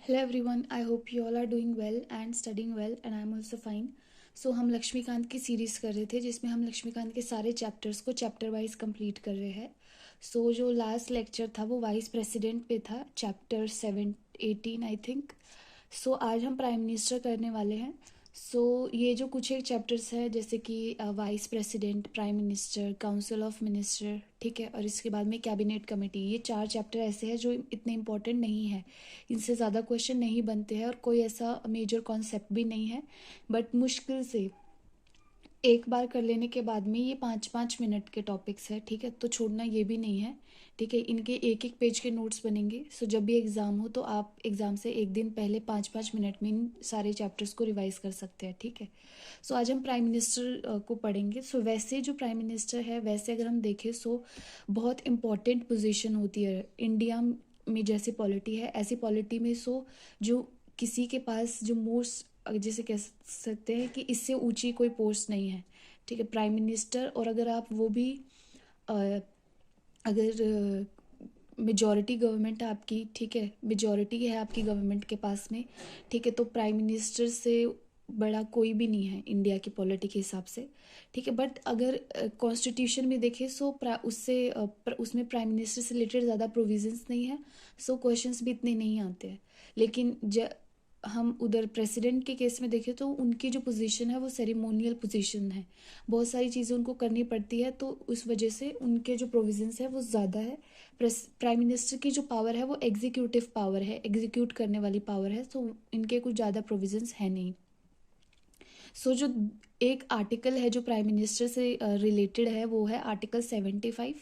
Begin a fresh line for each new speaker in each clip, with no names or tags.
Hello everyone, I hope you all are doing well and studying well and I am also fine. So हम लक्ष्मीकांत की series कर रहे थे जिसमें हम लक्ष्मीकांत के सारे चैप्टर्स को चैप्टर वाइज कंप्लीट कर रहे हैं. सो जो लास्ट लेक्चर था वो वाइस प्रेसिडेंट पे था, चैप्टर 18 आई थिंक. सो आज हम प्राइम मिनिस्टर करने वाले हैं. सो ये जो कुछ एक चैप्टर्स है जैसे कि vice president, prime minister, council of minister, ठीक है, और इसके बाद में कैबिनेट कमेटी, ये 4 चैप्टर ऐसे हैं जो इतने इंपॉर्टेंट नहीं है. इनसे ज़्यादा क्वेश्चन नहीं बनते हैं और कोई ऐसा मेजर कॉन्सेप्ट भी नहीं है. बट मुश्किल से एक बार कर लेने के बाद में ये 5-5 मिनट के टॉपिक्स है, ठीक है, तो छोड़ना ये भी नहीं है. ठीक है, इनके एक एक पेज के नोट्स बनेंगे. सो जब भी एग्ज़ाम हो तो आप एग्ज़ाम से एक दिन पहले 5-5 मिनट में इन सारे चैप्टर्स को रिवाइज कर सकते हैं. ठीक है. सो आज हम प्राइम मिनिस्टर को पढ़ेंगे. सो वैसे जो प्राइम मिनिस्टर है, वैसे अगर हम देखें सो बहुत इम्पॉर्टेंट पोजीशन होती है इंडिया में. जैसी पॉलिटी है ऐसी पॉलिटी में सो जो किसी के पास जो मोस्ट, जैसे कह सकते हैं कि इससे ऊंची कोई पोस्ट नहीं है. ठीक है, प्राइम मिनिस्टर. और अगर आप वो भी अ, अगर मेजॉरिटी गवर्नमेंट है आपकी, ठीक है, मेजॉरिटी है आपकी गवर्नमेंट के पास में, ठीक है, तो प्राइम मिनिस्टर से बड़ा कोई भी नहीं है इंडिया की पॉलिटी के हिसाब से. ठीक है, बट अगर कॉन्स्टिट्यूशन में देखें सो उसमें प्राइम मिनिस्टर से रिलेटेड ज़्यादा प्रोविजंस नहीं है. सो क्वेश्चंस भी इतने नहीं आते हैं. लेकिन हम उधर प्रेसिडेंट के केस में देखें तो उनकी जो पोजीशन है वो सेरेमोनियल पोजीशन है. बहुत सारी चीज़ें उनको करनी पड़ती है, तो उस वजह से उनके जो प्रोविजंस है वो ज़्यादा है. प्राइम मिनिस्टर की जो पावर है वो एग्जीक्यूटिव पावर है, एग्जीक्यूट करने वाली पावर है. तो इनके कुछ ज़्यादा प्रोविजंस है नहीं. सो जो एक आर्टिकल है जो प्राइम मिनिस्टर से रिलेटेड है वो है आर्टिकल 75.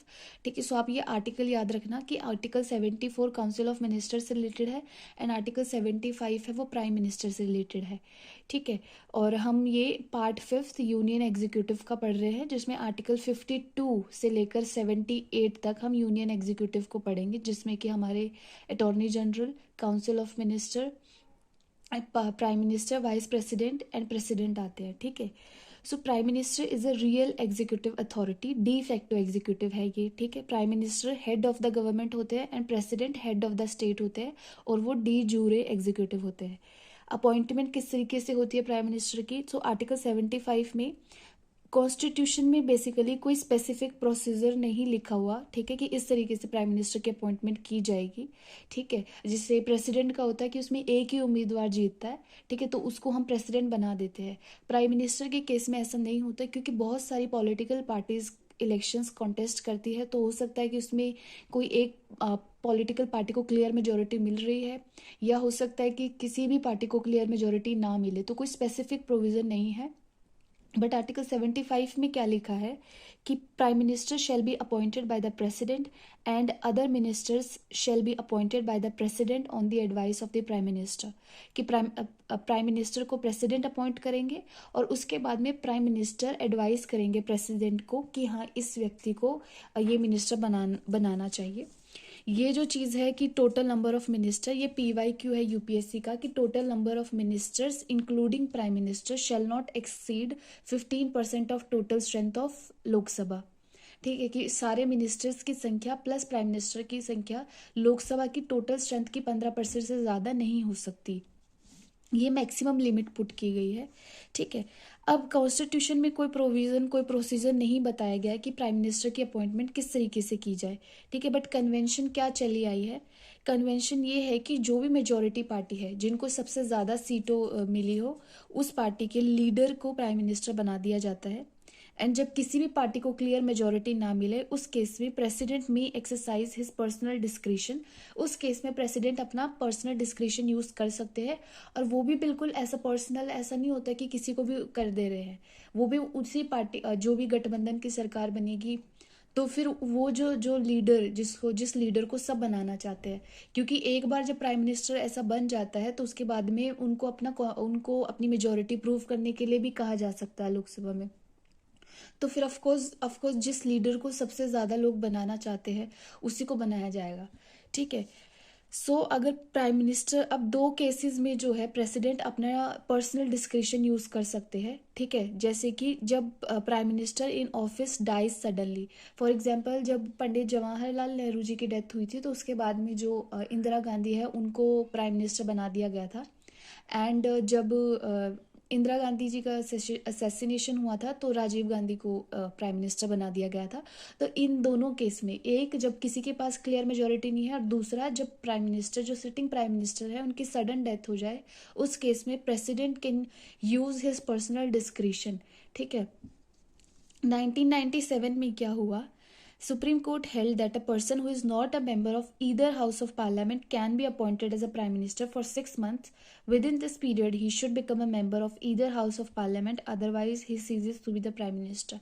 ठीक है, सो आप ये आर्टिकल याद रखना कि आर्टिकल 74 काउंसिल ऑफ मिनिस्टर से रिलेटेड है एंड आर्टिकल 75 है वो प्राइम मिनिस्टर से रिलेटेड है. ठीक है, और हम ये पार्ट 5 यूनियन एग्जीक्यूटिव का पढ़ रहे हैं जिसमें आर्टिकल 52 से लेकर 78 तक हम यूनियन एग्जीक्यूटिव को पढ़ेंगे, जिसमें कि हमारे attorney general, council of minister, prime minister, vice president and president आते हैं. ठीक है, so prime minister is a real executive authority, de facto executive है ये. ठीक है, prime minister head of the government होते हैं and president head of the state होते हैं और वो डी जूरे एग्जीक्यूटिव होते हैं. अपॉइंटमेंट किस तरीके से होती है प्राइम मिनिस्टर की? सो आर्टिकल 75 में कॉन्स्टिट्यूशन में बेसिकली कोई स्पेसिफिक प्रोसीजर नहीं लिखा हुआ, ठीक है, कि इस तरीके से प्राइम मिनिस्टर की अपॉइंटमेंट की जाएगी. ठीक है, जिससे प्रेसिडेंट का होता है कि उसमें एक ही उम्मीदवार जीतता है. ठीक है, तो उसको हम प्रेसिडेंट बना देते हैं. प्राइम मिनिस्टर के केस में ऐसा नहीं होता क्योंकि बहुत सारी पॉलिटिकल पार्टीज इलेक्शंस कॉन्टेस्ट करती है, तो हो सकता है कि उसमें कोई एक पॉलिटिकल पार्टी को क्लियर मेजोरिटी मिल रही है, या हो सकता है कि किसी भी पार्टी को क्लियर मेजोरिटी ना मिले. तो कोई स्पेसिफिक प्रोविज़न नहीं है. बट आर्टिकल 75 में क्या लिखा है कि prime minister shall be appointed by the president and other ministers shall be appointed by the president on the advice of the prime minister. कि प्राइम मिनिस्टर को प्रेसिडेंट अपॉइंट करेंगे और उसके बाद में प्राइम मिनिस्टर एडवाइस करेंगे president को कि हाँ, इस व्यक्ति को ये मिनिस्टर बनाना चाहिए. ये जो चीज़ है कि टोटल नंबर ऑफ मिनिस्टर, ये PYQ है यूपीएससी का, कि total number of ministers including prime minister shall not exceed 15% of total strength of Lok Sabha. ठीक है, कि सारे मिनिस्टर्स की संख्या प्लस प्राइम मिनिस्टर की संख्या लोकसभा की टोटल स्ट्रेंथ की 15% से ज़्यादा नहीं हो सकती. ये मैक्सिमम लिमिट पुट की गई है. ठीक है, अब कॉन्स्टिट्यूशन में कोई प्रोविज़न, कोई प्रोसीजर नहीं बताया गया है कि प्राइम मिनिस्टर की अपॉइंटमेंट किस तरीके से की जाए. ठीक है, बट कन्वेंशन क्या चली आई है? कन्वेंशन ये है कि जो भी मेजॉरिटी पार्टी है जिनको सबसे ज़्यादा सीटों मिली हो, उस पार्टी के लीडर को प्राइम मिनिस्टर बना दिया जाता है. एंड जब किसी भी पार्टी को क्लियर मेजॉरिटी ना मिले, उस केस में प्रेसिडेंट में एक्सरसाइज हिज पर्सनल डिस्क्रिशन. उस केस में प्रेसिडेंट अपना पर्सनल डिस्क्रिशन यूज़ कर सकते हैं, और वो भी बिल्कुल ऐसा पर्सनल ऐसा नहीं होता कि किसी को भी कर दे रहे हैं. वो भी उसी पार्टी, जो भी गठबंधन की सरकार बनेगी, तो फिर वो जो जो लीडर, जिस लीडर को सब बनाना चाहते हैं, क्योंकि एक बार जब प्राइम मिनिस्टर ऐसा बन जाता है तो उसके बाद में उनको अपनी मेजॉरिटी प्रूव करने के लिए भी कहा जा सकता है लोकसभा में. तो फिर ऑफकोर्स जिस लीडर को सबसे ज़्यादा लोग बनाना चाहते हैं उसी को बनाया जाएगा. ठीक है, अगर प्राइम मिनिस्टर, अब दो केसेस में जो है प्रेसिडेंट अपना पर्सनल डिस्क्रिशन यूज़ कर सकते हैं, ठीक है। जैसे कि जब prime minister in office dies suddenly, for example जब पंडित जवाहरलाल नेहरू जी की डेथ हुई थी तो उसके बाद में जो इंदिरा गांधी है उनको प्राइम मिनिस्टर बना दिया गया था। एंड जब इंदिरा गांधी जी का असैसिनेशन हुआ था तो राजीव गांधी को प्राइम मिनिस्टर बना दिया गया था। तो इन दोनों केस में, एक जब किसी के पास क्लियर मेजोरिटी नहीं है और दूसरा जब प्राइम मिनिस्टर, जो सिटिंग प्राइम मिनिस्टर है, उनकी सडन डेथ हो जाए, उस केस में president can use his personal discretion, ठीक है। 1997 में क्या हुआ? Supreme Court held that a person who is not a member of either House of Parliament can be appointed as a Prime Minister for 6 months. Within this period, he should become a member of either House of Parliament, otherwise he ceases to be the Prime Minister.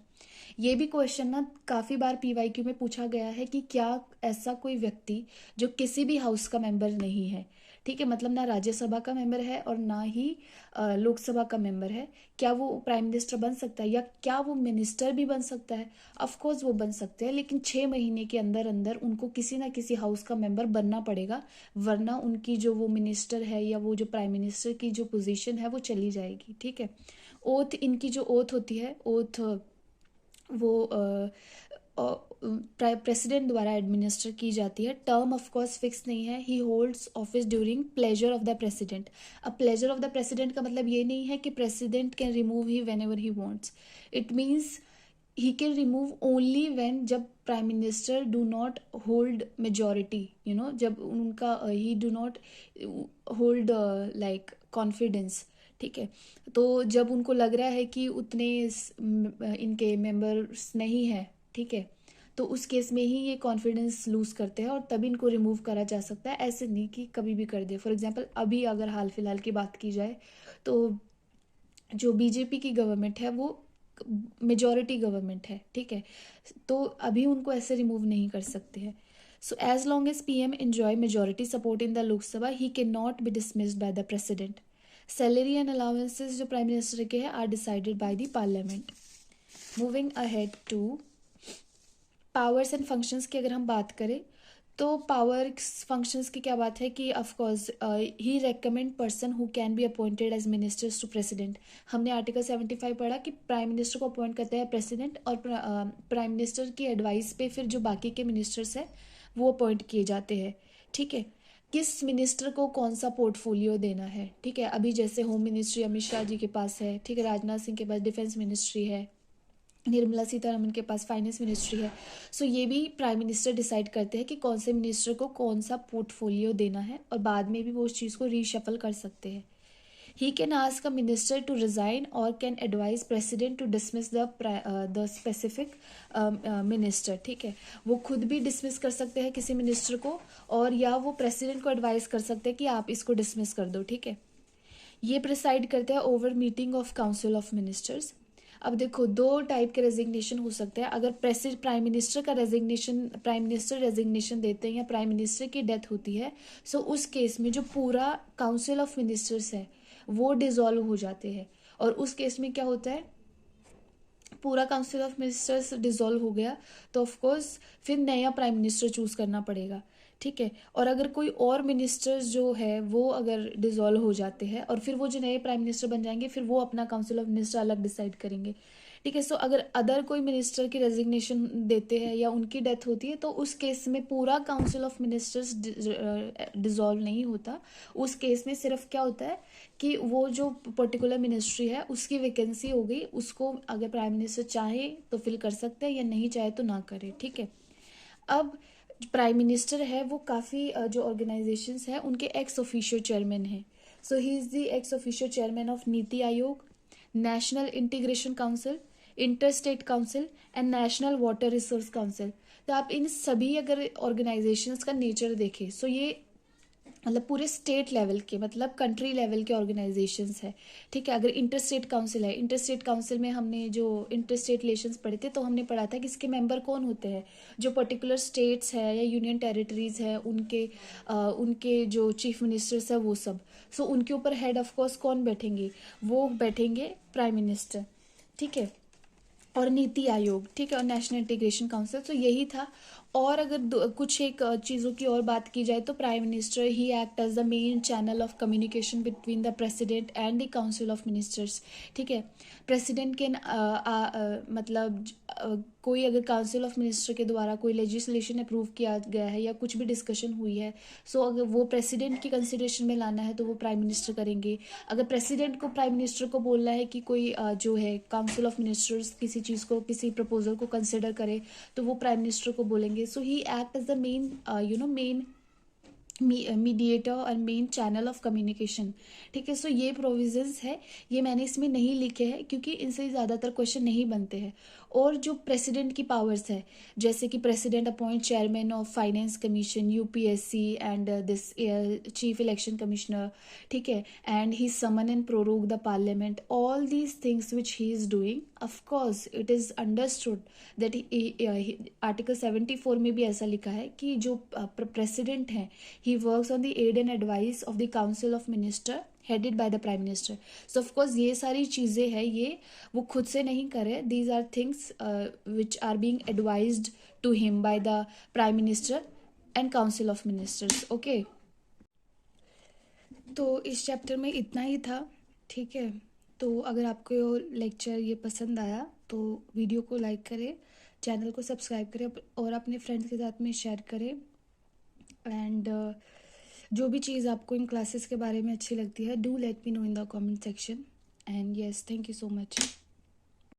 ये भी question ना काफ़ी बार PYQ में पूछा गया है कि क्या ऐसा कोई व्यक्ति जो किसी भी हाउस का मेंबर नहीं है, ठीक है, मतलब ना राज्यसभा का मेंबर है और ना ही लोकसभा का मेंबर है, क्या वो प्राइम मिनिस्टर बन सकता है या क्या वो मिनिस्टर भी बन सकता है? ऑफ कोर्स वो बन सकते हैं, लेकिन 6 महीने के अंदर अंदर उनको किसी ना किसी हाउस का मेंबर बनना पड़ेगा, वरना उनकी जो वो मिनिस्टर है या वो जो प्राइम मिनिस्टर की जो पोजीशन है वो चली जाएगी, ठीक है। ओथ, इनकी जो ओथ होती है, ओथ वो प्रेसिडेंट द्वारा एडमिनिस्टर की जाती है। टर्म ऑफ कोर्स फिक्स नहीं है। ही holds office during pleasure of the president. अब प्लेजर ऑफ द प्रेसिडेंट का मतलब ये नहीं है कि president can remove he when ever he wants. It means he can remove only when जब prime minister do not hold majority, जब उनका ही do not hold like confidence, ठीक है। तो जब उनको लग रहा है कि उतने इनके मेंबर्स नहीं है, ठीक है, तो उस केस में ही ये कॉन्फिडेंस लूज करते हैं और तभी इनको रिमूव करा जा सकता है। ऐसे नहीं कि कभी भी कर दे। फॉर एग्जांपल अभी अगर हाल फिलहाल की बात की जाए तो जो बीजेपी की गवर्नमेंट है वो मेजॉरिटी गवर्नमेंट है, ठीक है, तो अभी उनको ऐसे रिमूव नहीं कर सकते हैं। So as long as PM enjoy majority support in the Lok Sabha, he can not be dismissed by the president. Salary and allowances जो प्राइम मिनिस्टर के हैं are decided by the parliament. Moving ahead to powers and functions की अगर हम बात करें तो power functions की क्या बात है कि of course he recommend person who can be appointed as ministers to president. हमने आर्टिकल 75 पढ़ा कि प्राइम मिनिस्टर को अपॉइंट करता है प्रेसिडेंट और प्राइम मिनिस्टर की एडवाइस पे फिर जो बाकी के मिनिस्टर्स हैं वो अपॉइंट किए जाते हैं, ठीक है। किस मिनिस्टर को कौन सा पोर्टफोलियो देना है, ठीक है। अभी जैसे होम मिनिस्ट्री अमित शाह जी के पास है, ठीक है, राजनाथ सिंह के पास डिफेंस मिनिस्ट्री है, निर्मला सीतारमन के पास फाइनेंस मिनिस्ट्री है। सो ये भी प्राइम मिनिस्टर डिसाइड करते हैं कि कौन से मिनिस्टर को कौन सा पोर्टफोलियो देना है और बाद में भी वो उस चीज़ को रीशफल कर सकते हैं। He can ask a minister to resign और can advise president to dismiss the specific minister, ठीक है। वो खुद भी डिसमिस कर सकते हैं किसी मिनिस्टर को और या वो प्रेसिडेंट को एडवाइस कर सकते हैं कि आप इसको डिसमिस कर दो, ठीक है। ये प्रिसाइड करते हैं over meeting of council of ministers. अब देखो दो टाइप के रेजिग्नेशन हो सकते हैं। अगर प्राइम मिनिस्टर का रेजिग्नेशन, प्राइम मिनिस्टर रेजिग्नेशन देते हैं या प्राइम मिनिस्टर की डेथ होती है, सो उस केस में जो पूरा काउंसिल ऑफ मिनिस्टर्स है वो डिसॉल्व हो जाते हैं। और उस केस में क्या होता है, पूरा काउंसिल ऑफ मिनिस्टर्स डिसॉल्व हो गया तो ऑफ कोर्स फिर नया प्राइम मिनिस्टर चूज करना पड़ेगा, ठीक है। और अगर कोई और मिनिस्टर्स जो है वो अगर डिसॉल्व हो जाते हैं और फिर वो जो नए प्राइम मिनिस्टर बन जाएंगे फिर वो अपना काउंसिल ऑफ मिनिस्टर अलग डिसाइड करेंगे, ठीक है। सो अगर अदर कोई मिनिस्टर की रेजिग्नेशन देते हैं या उनकी डेथ होती है तो उस केस में पूरा काउंसिल ऑफ मिनिस्टर्स डिसॉल्व नहीं होता। उस केस में सिर्फ क्या होता है कि वो जो पर्टिकुलर मिनिस्ट्री है उसकी वैकेंसी हो गई, उसको अगर प्राइम मिनिस्टर चाहे तो फिल कर सकते हैं या नहीं चाहे तो ना करे, ठीक है। अब प्राइम मिनिस्टर है वो काफ़ी जो ऑर्गेनाइजेशंस हैं उनके एक्स ऑफिशियो चेयरमैन हैं। So he is the ex officio chairman of NITI Aayog, national integration council, inter state council and national water resource council. तो आप इन सभी अगर ऑर्गेनाइजेशंस का नेचर देखें सो ये मतलब पूरे स्टेट लेवल के, मतलब कंट्री लेवल के ऑर्गेनाइजेशंस है, ठीक है। अगर इंटर स्टेट काउंसिल है, इंटर स्टेट काउंसिल में हमने जो इंटर स्टेट रिलेशंस पढ़े थे तो हमने पढ़ा था कि इसके मेंबर कौन होते हैं, जो पर्टिकुलर स्टेट्स है या यूनियन टेरिटरीज है उनके जो चीफ मिनिस्टर्स है वो सब। सो उनके ऊपर हेड ऑफ कोर्स कौन बैठेंगे, वो बैठेंगे प्राइम मिनिस्टर, ठीक है, और नीति आयोग, ठीक है, और नेशनल इंटीग्रेशन काउंसिल। तो यही था। और अगर कुछ एक चीज़ों की और बात की जाए तो प्राइम मिनिस्टर ही act as the main channel of communication between the president and the council of ministers. ठीक है, प्रेसिडेंट के मतलब कोई अगर काउंसिल ऑफ मिनिस्टर के द्वारा कोई लेजिस्लेशन अप्रूव किया गया है या कुछ भी डिस्कशन हुई है, सो अगर वो प्रेसिडेंट की कंसिडरेशन में लाना है तो वो प्राइम मिनिस्टर करेंगे। अगर प्रेसिडेंट को प्राइम मिनिस्टर को बोलना है कि कोई जो है काउंसिल ऑफ मिनिस्टर्स किसी चीज़ को, किसी प्रपोजल को कंसिडर करे, तो वो प्राइम मिनिस्टर को बोलेंगे। So he act as the main main mediator और मेन चैनल ऑफ कम्युनिकेशन। ठीक है, सो ये प्रोविजंस है, ये मैंने इसमें नहीं लिखे हैं क्योंकि इनसे ज़्यादातर क्वेश्चन नहीं बनते हैं। और जो प्रेसिडेंट की पावर्स है, जैसे कि president appoint chairman of finance commission UPSC and this chief election commissioner. ठीक है, and he summon and prorogue the parliament, all these things which he is doing. Of course it is understood that article 74 में भी ऐसा लिखा है कि जो president हैं, he works on the aid and advice of the council of minister headed by the prime minister. So of course ये सारी चीज़ें हैं, ये वो खुद से नहीं करे, these are things which are being advised to him by the prime minister and council of ministers. Okay, तो इस चैप्टर में इतना ही था। ठीक है, तो अगर आपको लेक्चर ये पसंद आया तो वीडियो को लाइक करें, चैनल को सब्सक्राइब करें और अपने फ्रेंड्स के साथ में शेयर करें। एंड जो भी चीज़ आपको इन क्लासेस के बारे में अच्छी लगती है, do let me know in the comment section. And yes, thank you so much.